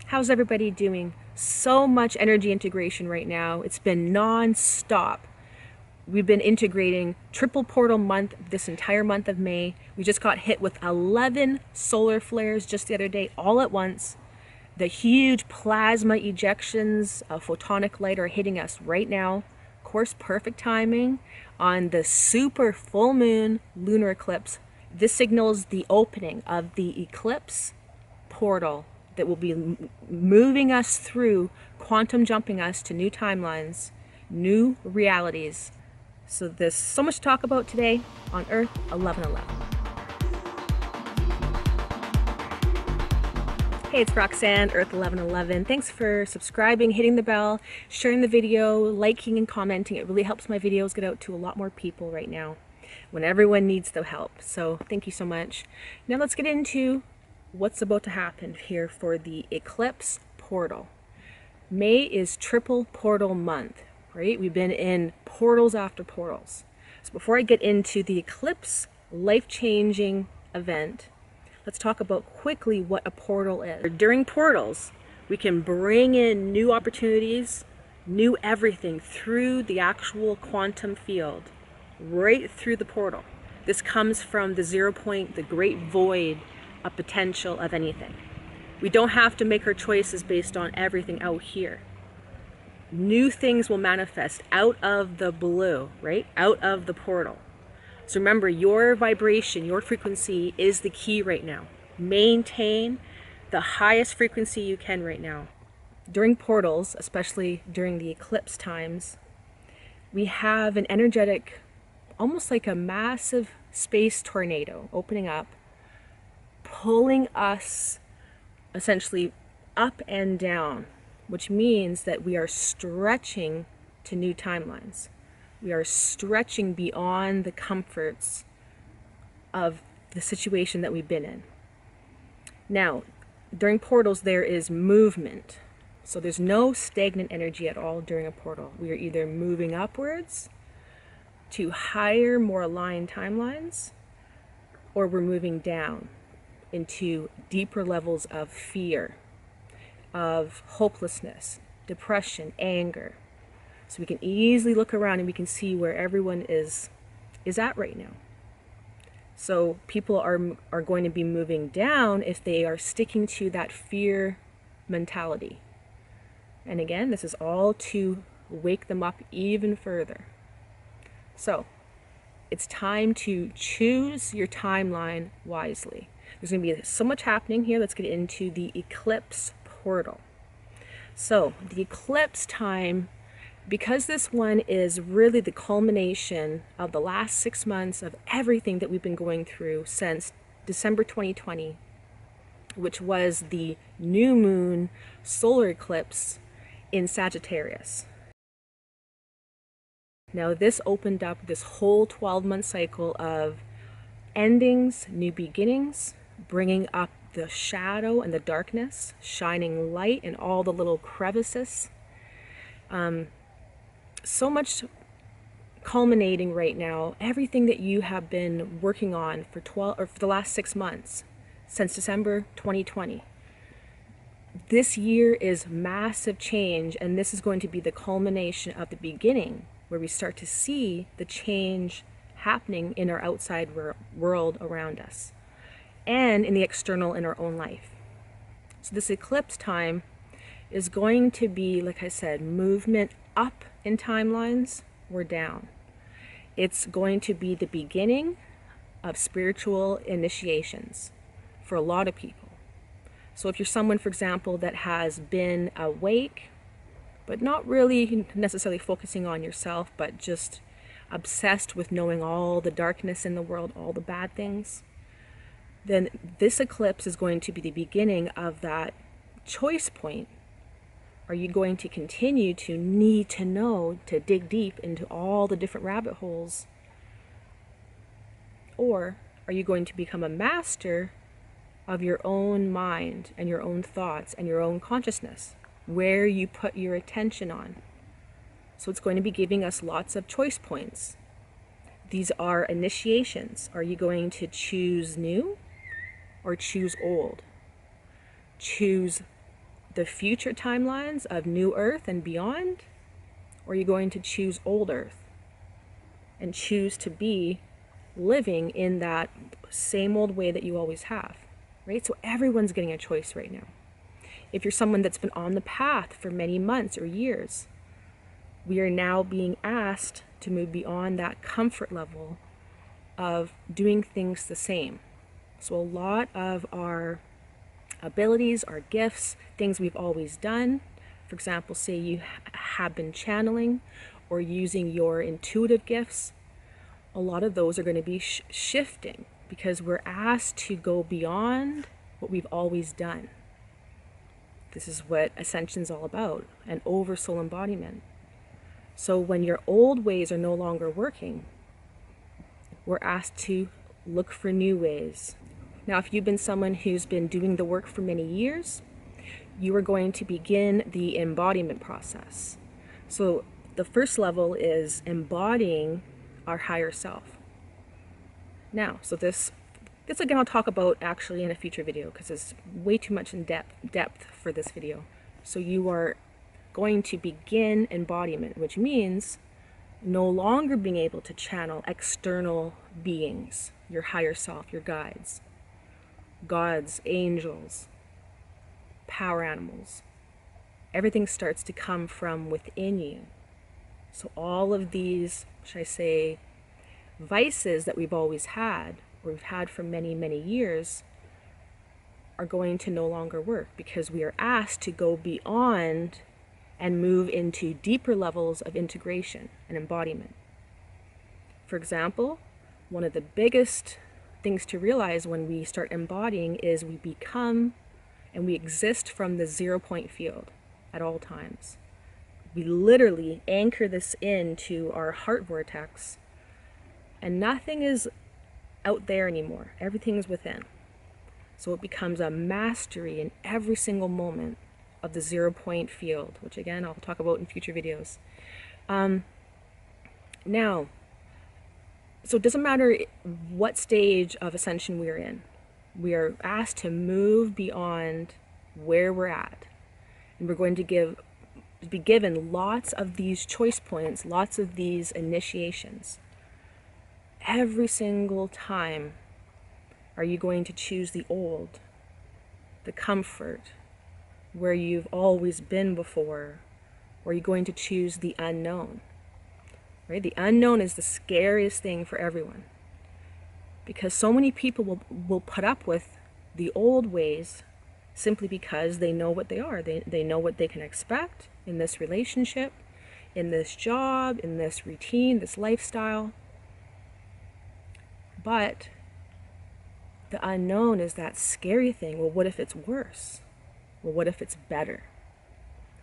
How's everybody doing? So much energy integration right now. It's been non-stop. We've been integrating triple portal month this entire month of May. We just got hit with 11 solar flares just the other day, all at once. The huge plasma ejections of photonic light are hitting us right now. Of course, perfect timing on the super full moon lunar eclipse. This signals the opening of the eclipse portal that will be moving us through, quantum jumping us to new timelines, new realities. So there's so much to talk about today on Earth 1111. Hey, it's Roxanne, Earth 1111. Thanks for subscribing, hitting the bell, sharing the video, liking and commenting. It really helps my videos get out to a lot more people right now when everyone needs the help. So thank you so much. Now let's get into what's about to happen here for the eclipse portal. May is triple portal month, right? We've been in portals after portals. So before I get into the eclipse life-changing event, let's talk about quickly what a portal is. During portals, we can bring in new opportunities, new everything through the actual quantum field, right through the portal. This comes from the 0 point, the great void of potential of anything. We don't have to make our choices based on everything out here. New things will manifest out of the blue, right? Out of the portal. So remember, your vibration, your frequency is the key right now. Maintain the highest frequency you can right now. During portals, especially during the eclipse times, we have an energetic, almost like a massive space tornado opening up, pulling us essentially up and down, which means that we are stretching to new timelines. We are stretching beyond the comforts of the situation that we've been in. Now, during portals, there is movement. So there's no stagnant energy at all during a portal. We are either moving upwards to higher, more aligned timelines, or we're moving down into deeper levels of fear, of hopelessness, depression, anger. So we can easily look around and we can see where everyone is at right now. So people are going to be moving down if they are sticking to that fear mentality. And again, this is all to wake them up even further. So it's time to choose your timeline wisely. There's going to be so much happening here. Let's get into the eclipse portal. So the eclipse time, because this one is really the culmination of the last 6 months of everything that we've been going through since December 2020, which was the new moon solar eclipse in Sagittarius. Now this opened up this whole 12-month cycle of endings, new beginnings, bringing up the shadow and the darkness, shining light in all the little crevices. So much culminating right now, everything that you have been working on for the last 6 months, since December 2020. This year is massive change, and this is going to be the culmination of the beginning, where we start to see the change happening in our outside world around us, and in the external in our own life. So this eclipse time is going to be, like I said, movement up in timelines or down. It's going to be the beginning of spiritual initiations for a lot of people. So if you're someone, for example, that has been awake, but not really necessarily focusing on yourself, but just obsessed with knowing all the darkness in the world, all the bad things, then this eclipse is going to be the beginning of that choice point. Are you going to continue to need to know, to dig deep into all the different rabbit holes? Or are you going to become a master of your own mind and your own thoughts and your own consciousness, where you put your attention on? So it's going to be giving us lots of choice points. These are initiations. Are you going to choose new or choose old? Choose the future timelines of new Earth and beyond? Or are you going to choose old Earth and choose to be living in that same old way that you always have, right? So everyone's getting a choice right now. If you're someone that's been on the path for many months or years, we are now being asked to move beyond that comfort level of doing things the same. So a lot of our abilities, our gifts, things we've always done, for example, say you have been channeling or using your intuitive gifts, a lot of those are going to be shifting because we're asked to go beyond what we've always done. This is what Ascension's all about, an oversoul embodiment. So when your old ways are no longer working, we're asked to look for new ways. Now, if you've been someone who's been doing the work for many years, you are going to begin the embodiment process. So the first level is embodying our higher self. Now, so this again I'll talk about actually in a future video because it's way too much in depth for this video. So you are going to begin embodiment, which means no longer being able to channel external beings, your higher self, your guides, gods, angels, power animals. Everything starts to come from within you. So all of these, should I say, vices that we've always had, or we've had for many, many years, are going to no longer work because we are asked to go beyond and move into deeper levels of integration and embodiment. For example, one of the biggest things to realize when we start embodying is we become and we exist from the 0 point field at all times. We literally anchor this into our heart vortex, and nothing is out there anymore. Everything's within. So it becomes a mastery in every single moment of the 0 point field, which again I'll talk about in future videos. Now, so it doesn't matter what stage of ascension we're in. We are asked to move beyond where we're at. And we're going to be given lots of these choice points, lots of these initiations. Every single time are you going to choose the old, the comfort, where you've always been before, or are you going to choose the unknown? Right? The unknown is the scariest thing for everyone because so many people will put up with the old ways simply because they know what they are. They know what they can expect in this relationship, in this job, in this routine, this lifestyle. But the unknown is that scary thing. Well, what if it's worse? Well, what if it's better?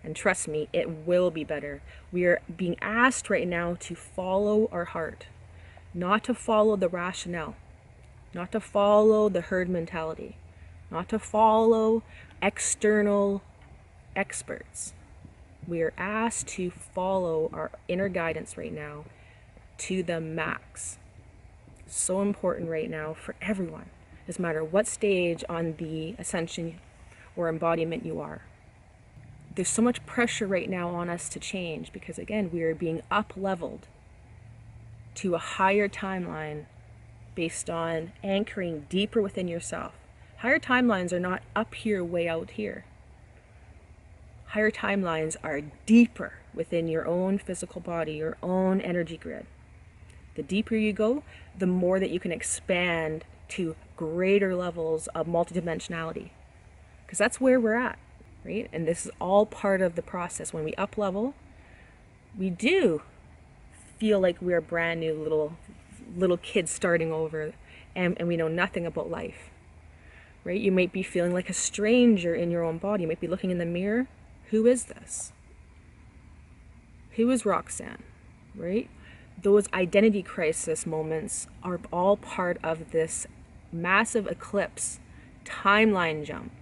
And trust me, it will be better. We are being asked right now to follow our heart, not to follow the rationale, not to follow the herd mentality, not to follow external experts. We are asked to follow our inner guidance right now to the max. So important right now for everyone. Doesn't matter what stage on the ascension or embodiment you are. There's so much pressure right now on us to change because again, we are being up-leveled to a higher timeline based on anchoring deeper within yourself. Higher timelines are not up here, way out here. Higher timelines are deeper within your own physical body, your own energy grid. The deeper you go, the more that you can expand to greater levels of multidimensionality. Because that's where we're at, right? And this is all part of the process. When we up level, we do feel like we're brand new little kids starting over and we know nothing about life, right? You might be feeling like a stranger in your own body. You might be looking in the mirror. Who is this? Who is Roxanne, right? Those identity crisis moments are all part of this massive eclipse, timeline jump,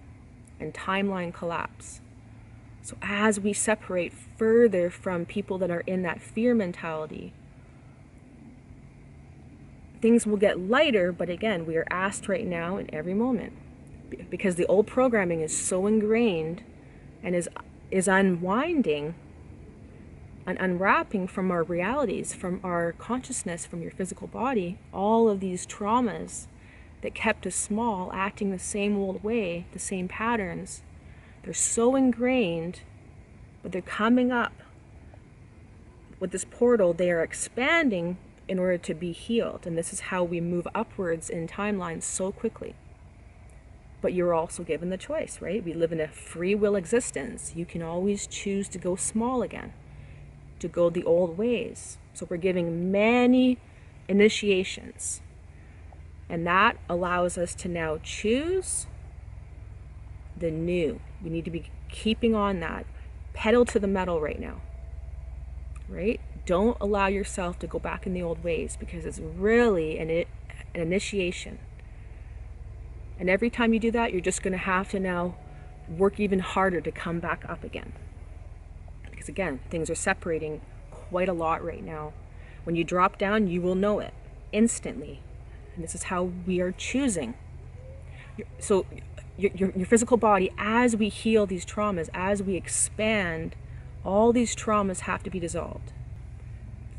and timeline collapse. So as we separate further from people that are in that fear mentality, things will get lighter, but again, we are asked right now in every moment, because the old programming is so ingrained and is unwinding and unwrapping from our realities, from our consciousness, from your physical body, all of these traumas that kept us small, acting the same old way, the same patterns. They're so ingrained, but they're coming up with this portal. They are expanding in order to be healed. And this is how we move upwards in timelines so quickly. But you're also given the choice, right? We live in a free will existence. You can always choose to go small again, to go the old ways. So we're giving many initiations. And that allows us to now choose the new. We need to be keeping on that. Pedal to the metal right now, right? Don't allow yourself to go back in the old ways, because it's really an initiation. And every time you do that, you're just going to have to now work even harder to come back up again. Because again, things are separating quite a lot right now. When you drop down, you will know it instantly. And this is how we are choosing. So your physical body, as we heal these traumas, as we expand, all these traumas have to be dissolved.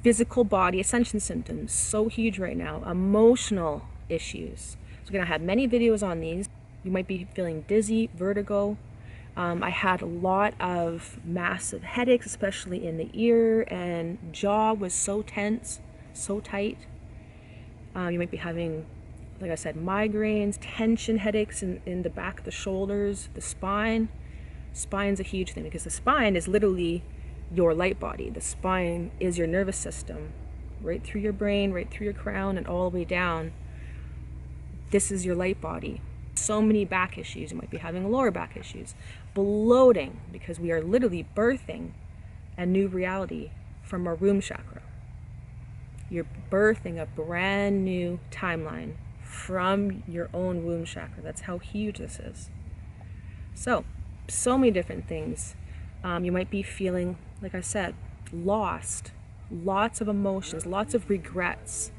Physical body ascension symptoms, so huge right now. Emotional issues. So we're going to have many videos on these. You might be feeling dizzy, vertigo. I had a lot of massive headaches, especially in the ear, and jaw was so tense, so tight. You might be having, like I said, migraines, tension headaches in the back of the shoulders, the spine. Spine's a huge thing, because the spine is literally your light body. The spine is your nervous system, right through your brain, right through your crown, and all the way down. This is your light body. So many back issues. You might be having lower back issues. Bloating, because we are literally birthing a new reality from our womb chakra. You're birthing a brand new timeline from your own womb chakra. That's how huge this is. So many different things. You might be feeling, like I said, lost. Lots of emotions, lots of regrets,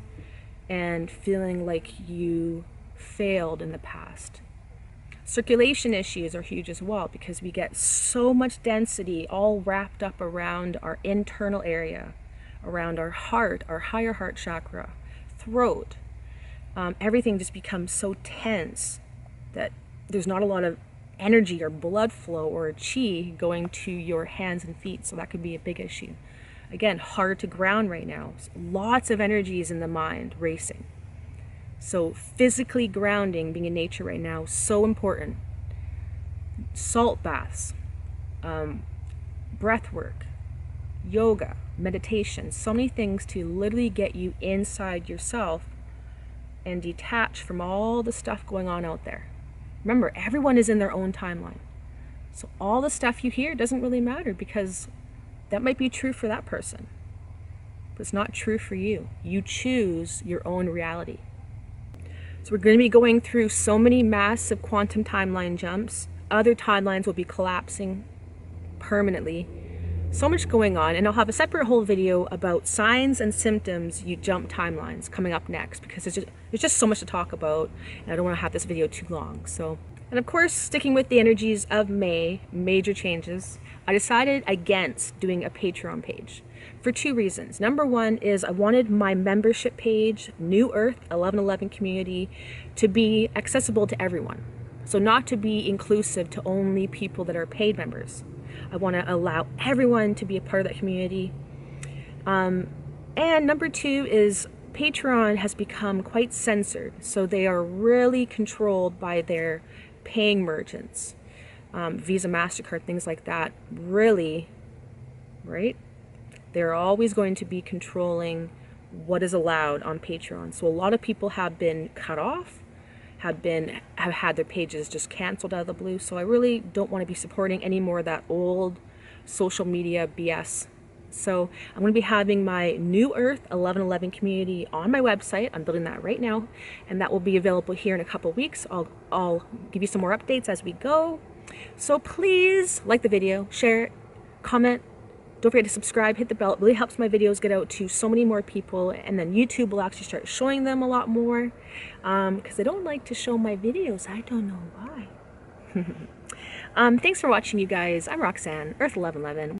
and feeling like you failed in the past. Circulation issues are huge as well, because we get so much density all wrapped up around our internal area, around our heart, our higher heart chakra, throat. Everything just becomes so tense that there's not a lot of energy or blood flow or chi going to your hands and feet. So that could be a big issue. Again, hard to ground right now. Lots of energies in the mind racing. So physically grounding, being in nature right now, so important. Salt baths, breath work, yoga, meditation, so many things to literally get you inside yourself and detach from all the stuff going on out there. Remember, everyone is in their own timeline. So all the stuff you hear doesn't really matter, because that might be true for that person, but it's not true for you. You choose your own reality. So we're going to be going through so many massive quantum timeline jumps. Other timelines will be collapsing permanently. So much going on, and I'll have a separate whole video about signs and symptoms you jump timelines coming up next, because there's just so much to talk about, and I don't want to have this video too long. So, and of course, sticking with the energies of May, major changes, I decided against doing a Patreon page for two reasons. Number one is I wanted my membership page, New Earth 1111 community, to be accessible to everyone. So not to be inclusive to only people that are paid members. I want to allow everyone to be a part of that community. And number two is Patreon has become quite censored. So they are really controlled by their paying merchants. Visa, MasterCard, things like that. Really, right? They're always going to be controlling what is allowed on Patreon. So a lot of people have been cut off, have had their pages just canceled out of the blue. So I really don't want to be supporting any more of that old social media BS. So I'm going to be having my New Earth 1111 community on my website. I'm building that right now, and that will be available here in a couple weeks. I'll give you some more updates as we go. So please like the video, share it, comment. Don't forget to subscribe, hit the bell. It really helps my videos get out to so many more people, and then YouTube will actually start showing them a lot more, because they don't like to show my videos. I don't know why. Thanks for watching, you guys. I'm Roxanne, Earth1111.